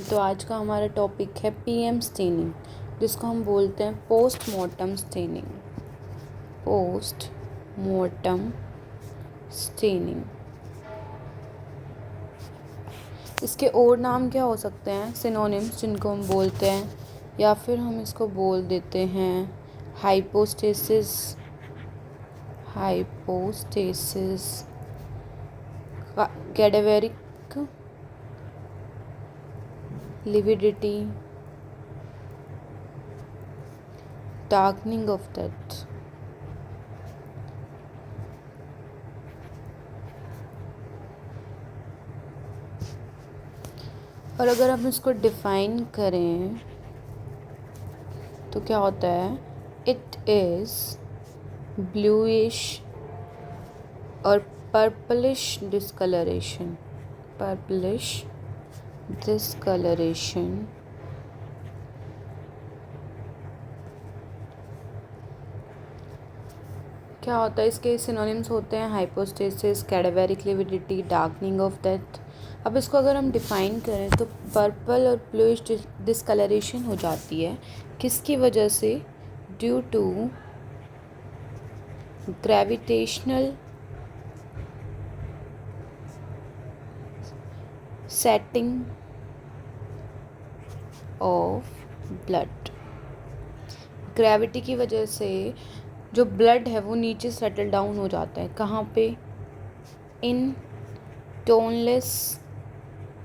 तो आज का हमारा टॉपिक है पीएम स्टेनिंग, जिसको हम बोलते हैं पोस्टमॉर्टम स्टेनिंग। पोस्टमॉर्टम स्टेनिंग, इसके और नाम क्या हो सकते हैं, सिनोनिम्स जिनको हम बोलते हैं, या फिर हम इसको बोल देते हैं hypostasis, cadaveric lividity, darkening of death. और अगर हम इसको डिफाइन करें तो क्या होता है, इट इज़ ब्लूइश और पर्पलिश डिस्कलरेशन क्या होता है, इसके सिनोनिम्स होते हैं hypostasis, cadaveric lividity, darkening of death. अब इसको अगर हम डिफ़ाइन करें तो पर्पल और ब्लूइश डिस्कलरेशन हो जाती है, किसकी वजह से, due to gravitational setting of blood. Gravity की वजह से जो ब्लड है वो नीचे सेटल डाउन हो जाता है, कहाँ पे, इन टोनलेस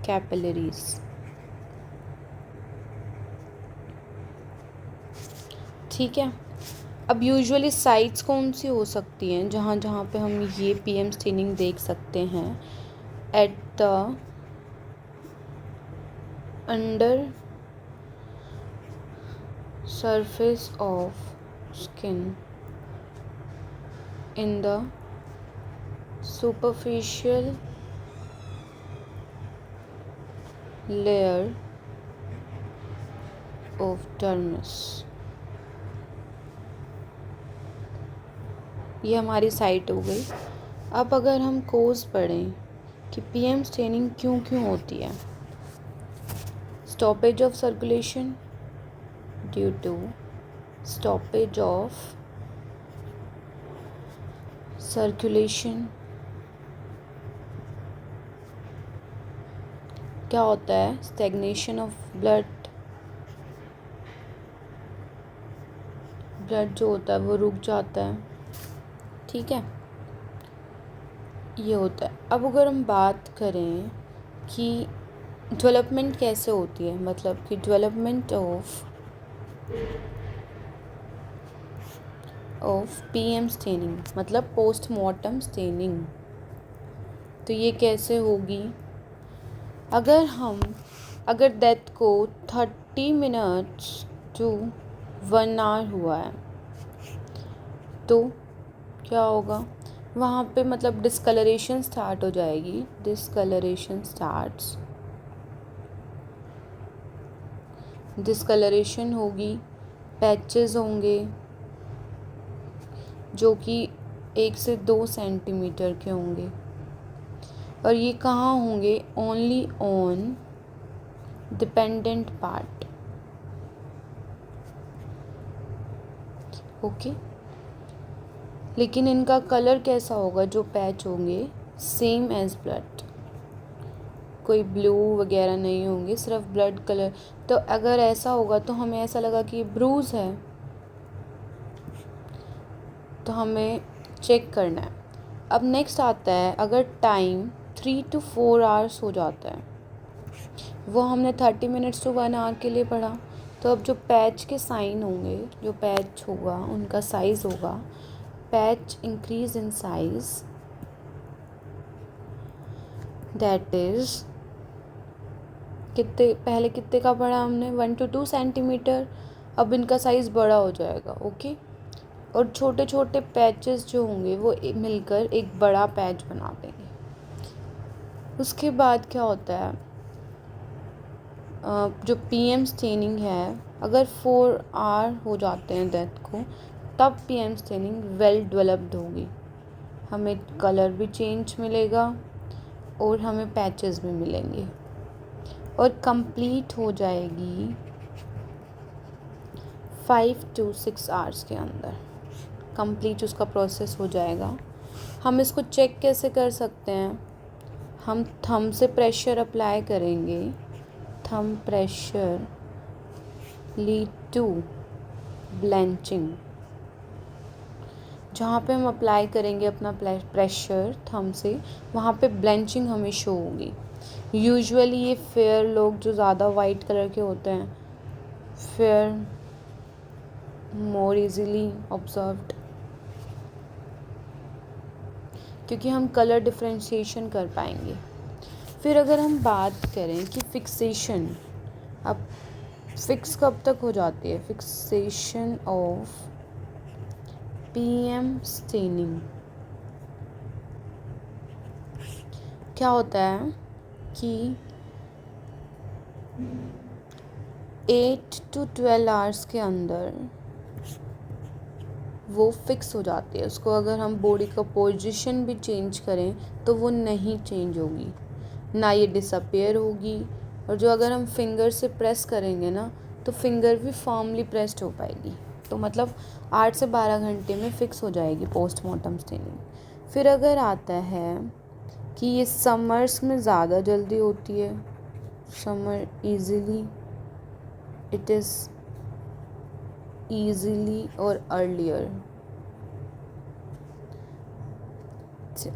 कैपिलरीज। ठीक है। अब यूजुअली साइट्स कौन सी हो सकती हैं जहाँ जहाँ पे हम ये पीएम स्टेनिंग देख सकते हैं, at the under surface of skin, in the superficial layer of dermis। ये हमारी साइट हो गई। अब अगर हम कोज पढ़ें कि पीएम स्टेनिंग क्यों क्यों होती है, stoppage of circulation, due to stoppage of circulation। क्या होता है, stagnation of blood जो होता है वो रुक जाता है। ठीक है, ये होता है। अब अगर हम बात करें कि डेवलपमेंट कैसे होती है, मतलब कि डेवलपमेंट ऑफ पीएम स्टेनिंग मतलब पोस्टमॉर्टम स्टेनिंग, तो ये कैसे होगी, अगर डेथ को 30 मिनट्स टू 1 आवर हुआ है तो क्या होगा, वहाँ पे मतलब डिस्कलरेशन स्टार्ट हो जाएगी। डिस्कलरेशन होगी, पैचेस होंगे जो कि 1 से 2 सेंटीमीटर के होंगे, और ये कहाँ होंगे, only on dependent part. Okay, लेकिन इनका कलर कैसा होगा, जो पैच होंगे सेम एज ब्लड, कोई ब्लू वगैरह नहीं होंगे, सिर्फ ब्लड कलर। तो अगर ऐसा होगा तो हमें ऐसा लगा कि ये ब्रूज है, तो हमें चेक करना है। अब नेक्स्ट आता है, अगर टाइम 3 to 4 आवर्स हो जाता है, वो हमने 30 मिनट्स to 1 आवर के लिए पढ़ा, तो अब जो पैच के साइन होंगे, जो पैच होगा उनका साइज़ होगा, patch increase in size, that is पहले कितने का पढ़ा हमने, 1 to 2 सेंटीमीटर, अब इनका साइज़ बड़ा हो जाएगा। ओके, और छोटे छोटे पैचेस जो होंगे वो मिलकर एक बड़ा पैच बना देंगे। उसके बाद क्या होता है, जो पीएम स्टेनिंग है, अगर 4 आवर हो जाते हैं डेथ को, तब पीएम स्टेनिंग वेल डेवलप्ड होगी, हमें कलर भी चेंज मिलेगा और हमें पैचेस भी मिलेंगे। और कंप्लीट हो जाएगी 5 to 6 आवर्स के अंदर कंप्लीट उसका प्रोसेस हो जाएगा। हम इसको चेक कैसे कर सकते हैं? हम थंब से प्रेशर अप्लाई करेंगे, थंब प्रेशर लीड टू ब्लेंचिंग। जहाँ पे हम अप्लाई करेंगे अपना प्रेशर थंब से, वहाँ पे ब्लेंचिंग हमें शो होगी। यूजुअली ये फेयर लोग जो ज़्यादा वाइट कलर के होते हैं, फेयर मोर इजीली ऑब्जर्व्ड, क्योंकि हम कलर डिफरेंशिएशन कर पाएंगे। फिर अगर हम बात करें कि फिक्सेशन, अब फिक्स कब तक हो जाती है? फिक्सेशन ऑफ पीएम स्टेनिंग क्या होता है कि 8 to 12 आवर्स के अंदर वो फिक्स हो जाती है। उसको अगर हम बॉडी का पोजीशन भी चेंज करें तो वो नहीं चेंज होगी, ना ये डिसअपेयर होगी। और जो अगर हम फिंगर से प्रेस करेंगे ना, तो फिंगर भी फॉर्मली प्रेस्ड हो पाएगी। तो मतलब 8 से 12 घंटे में फ़िक्स हो जाएगी पोस्टमार्टम स्टेनिंग। फिर अगर आता है कि ये समर्स में ज़्यादा जल्दी होती है, summer easily, it is easily और अर्लियर।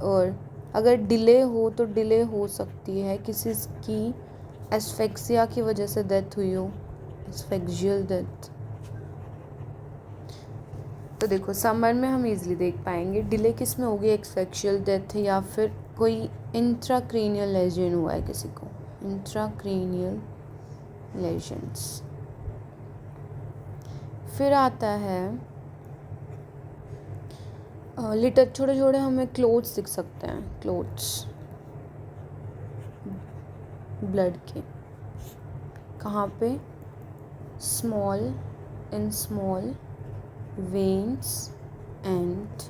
और अगर डिले हो तो डिले हो सकती है किसी की एस्फेक्सिया की वजह से डेथ हुई हो, एस्फेक्सियल डेथ। तो देखो समर में हम इजीली देख पाएंगे। डिले किस में होगी? एस्फेक्सियल डेथ या फिर कोई इंट्राक्रेनियल लेजन हुआ है किसी को, इंट्राक्रेनियल लेजन्स। फिर आता है लिटर, छोटे छोटे हमें क्लोथ्स दिख सकते हैं, क्लोथ्स ब्लड के। कहाँ पे? Small, in small veins and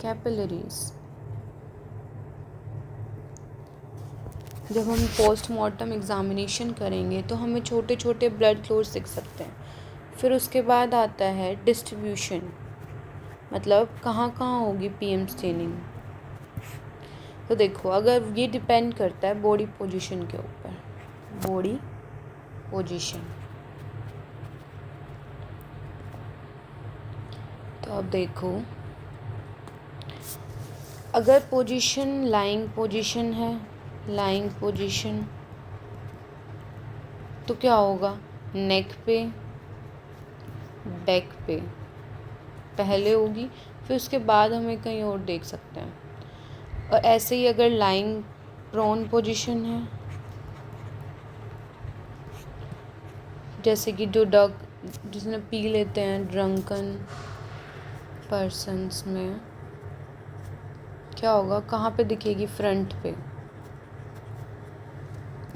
capillaries। जब हम पोस्टमार्टम एग्ज़ामिनेशन करेंगे तो हमें छोटे छोटे ब्लड क्लोट्स दिख सकते हैं। फिर उसके बाद आता है डिस्ट्रीब्यूशन, मतलब कहाँ कहाँ होगी पीएम स्टेनिंग। तो देखो अगर ये डिपेंड करता है बॉडी पोजीशन के ऊपर, बॉडी पोजीशन। तो अब देखो अगर पोजीशन लाइंग पोजीशन है, लाइंग पोजीशन, तो क्या होगा? नेक पे, बैक पे पहले होगी, फिर उसके बाद हमें कहीं और देख सकते हैं। और ऐसे ही अगर लाइंग प्रोन पोजीशन है, जैसे कि जो डग जिसने पी लेते हैं, ड्रंकन पर्सन्स में क्या होगा? कहाँ पे दिखेगी? फ्रंट पे,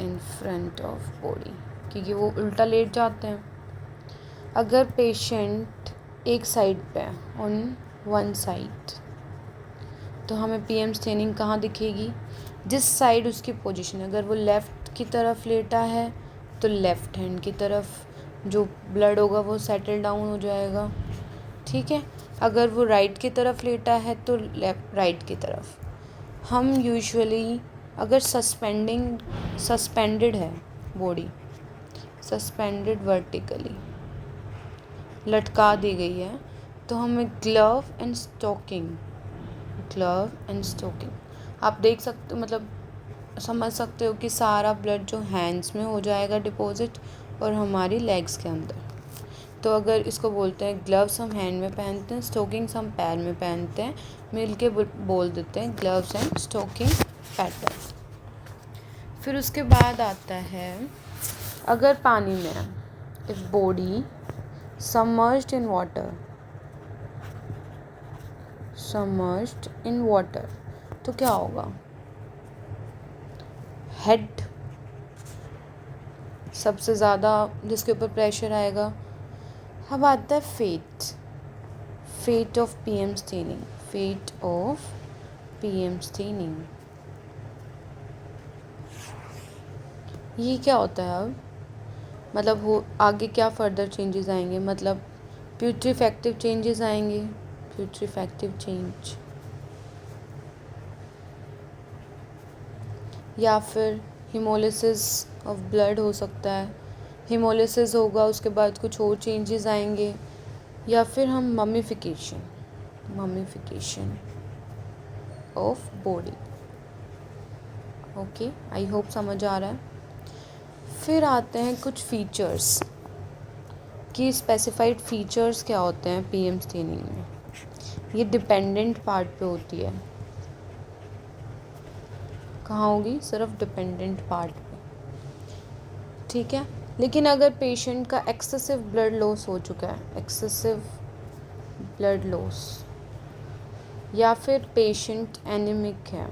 इन फ्रंट ऑफ बॉडी, क्योंकि वो उल्टा लेट जाते हैं। अगर पेशेंट एक साइड पे है, ऑन वन साइड, तो हमें पीएम स्टेनिंग कहाँ दिखेगी? जिस साइड उसकी पोजीशन। अगर वो लेफ़्ट की तरफ लेटा है तो लेफ़्ट हैंड की तरफ जो ब्लड होगा वो सेटल डाउन हो जाएगा, ठीक है। अगर वो राइट की तरफ लेटा है तो लेफ्ट राइट की तरफ। हम यूजुअली अगर सस्पेंडेड है बॉडी, सस्पेंडेड वर्टिकली लटका दी गई है, तो हमें ग्लव एंड स्टॉकिंग आप देख सकते हो, मतलब समझ सकते हो कि सारा ब्लड जो हैंड्स में हो जाएगा डिपॉजिट और हमारी लेग्स के अंदर। तो अगर इसको बोलते हैं ग्लव्स हम हैंड में पहनते हैं, स्टॉकिंग्स हम पैर में पहनते हैं, मिल के बोल देते हैं ग्लव्स एंड स्टॉकिंग पैटर्न। फिर उसके बाद आता है अगर पानी में है, if body submerged in water, तो क्या होगा? हेड सबसे ज़्यादा जिसके ऊपर प्रेशर आएगा। अब आता है फेट ऑफ पीएम स्टेनिंग। ये क्या होता है अब, मतलब हो आगे क्या फर्दर चेंजेस आएंगे, मतलब प्यूट्रीफैक्टिव चेंजेस आएंगे, प्यूट्रीफैक्टिव चेंज, या फिर हिमोलिसिस ऑफ ब्लड हो सकता है। हिमोलिसिस होगा, उसके बाद कुछ और चेंजेस आएंगे, या फिर हम mummification of body. Okay, I hope समझ आ रहा है। फिर आते हैं कुछ फीचर्स कि स्पेसिफाइड फीचर्स क्या होते हैं पीएम स्टेनिंग में। ये डिपेंडेंट पार्ट पे होती है। कहाँ होगी? सिर्फ डिपेंडेंट पार्ट पे, ठीक है। लेकिन अगर पेशेंट का एक्सेसिव ब्लड लॉस हो चुका है, एक्सेसिव ब्लड लॉस, या फिर पेशेंट एनीमिक है,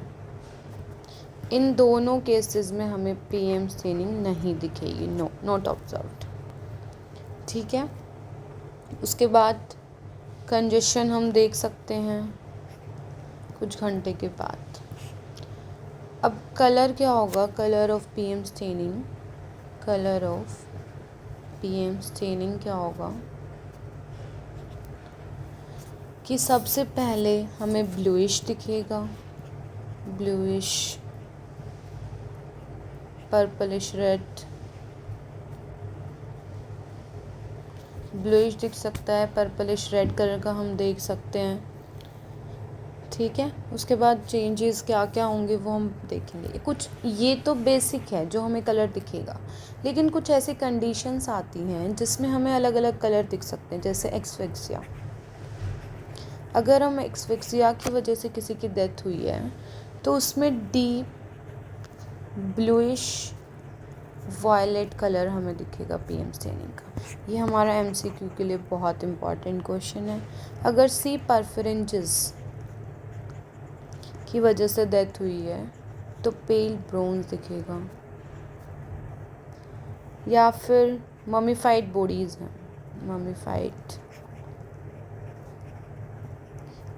इन दोनों केसेस में हमें पीएम स्टेनिंग नहीं दिखेगी, नो, नॉट ऑब्जर्व्ड, ठीक है। उसके बाद कंजेशन हम देख सकते हैं कुछ घंटे के बाद। अब कलर क्या होगा? Colour of PM staining, colour of PM staining क्या होगा कि सबसे पहले हमें ब्लूइश दिखेगा, ब्लूइश, पर्पलिश रेड, ब्लूइश दिख सकता है, पर्पलिश रेड कलर का हम देख सकते हैं, ठीक है। उसके बाद चेंजेस क्या क्या होंगे वो हम देखेंगे। कुछ ये तो बेसिक है जो हमें कलर दिखेगा, लेकिन कुछ ऐसी कंडीशंस आती हैं जिसमें हमें अलग अलग कलर दिख सकते हैं, जैसे एक्सफिक्सिया। अगर हम एक्सफिक्सिया की वजह से किसी की डेथ हुई है तो उसमें डीप ब्लूइश वायलेट कलर हमें दिखेगा पीएम स्टेनिंग का। ये हमारा एमसीक्यू के लिए बहुत इम्पॉर्टेंट क्वेश्चन है। अगर सी परफरेंजेस की वजह से डेथ हुई है तो पेल ब्रोंज दिखेगा, या फिर ममीफाइड बॉडीज़ हैं, ममीफाइड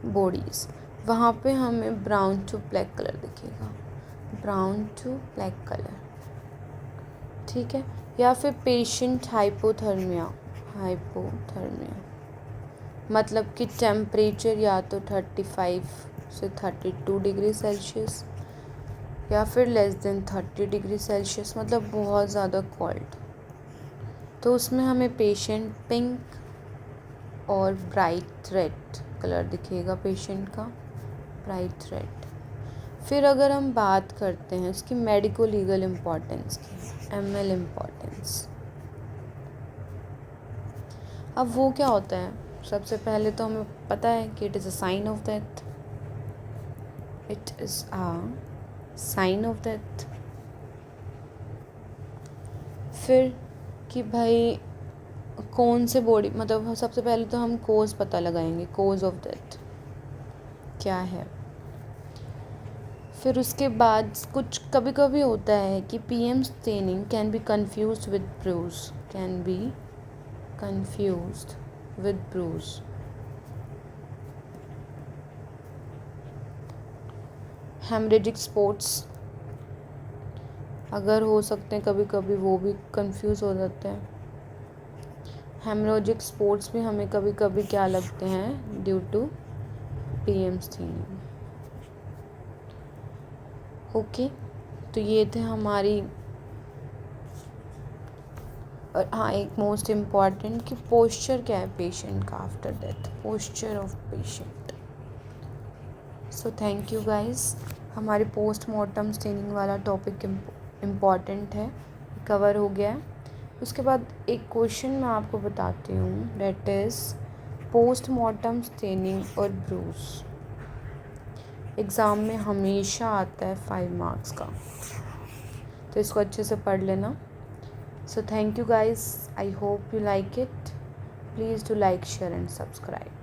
बॉडीज़, वहाँ पे हमें ब्राउन टू ब्लैक कलर दिखेगा, ब्राउन टू ब्लैक कलर, ठीक है। या फिर पेशेंट हाइपोथर्मिया, हाइपोथर्मिया मतलब कि टेम्परेचर या तो 35 से 32 डिग्री सेल्सियस या फिर लेस देन 30 डिग्री सेल्सियस, मतलब बहुत ज़्यादा कोल्ड, तो उसमें हमें पेशेंट पिंक और ब्राइट रेड कलर दिखेगा पेशेंट का, ब्राइट रेड। फिर अगर हम बात करते हैं इसकी मेडिको लीगल इम्पॉर्टेंस की, एमएल इम्पॉर्टेंस, अब वो क्या होता है? सबसे पहले तो हमें पता है कि it is a sign of death, it is a sign of death. फिर कि भाई कौन से बॉडी, मतलब सबसे पहले तो हम कोज पता लगाएंगे, कोज ऑफ डेथ क्या है। फिर उसके बाद कुछ कभी कभी होता है कि PM staining can be confused with bruise, can be confused with bruise. Haemorrhagic spots अगर हो सकते हैं कभी कभी, वो भी कंफ्यूज हो जाते हैं। हेमरेजिक स्पॉट्स भी हमें कभी कभी क्या लगते हैं due to PM staining. Okay, तो ये थे हमारी, और हाँ एक मोस्ट इम्पॉर्टेंट कि पोस्चर क्या है पेशेंट का after death, posture of patient. So thank you guys, हमारे पोस्टमार्टम स्टेनिंग वाला टॉपिक इम्पॉर्टेंट है, कवर हो गया है। उसके बाद एक क्वेश्चन मैं आपको बताती हूँ, डेट इज़ पोस्टमार्टम स्टेनिंग और ब्रूस। एग्ज़ाम में हमेशा आता है 5 मार्क्स का, तो इसको अच्छे से पढ़ लेना। So thank you guys, I hope you like it. Please do like, share and subscribe.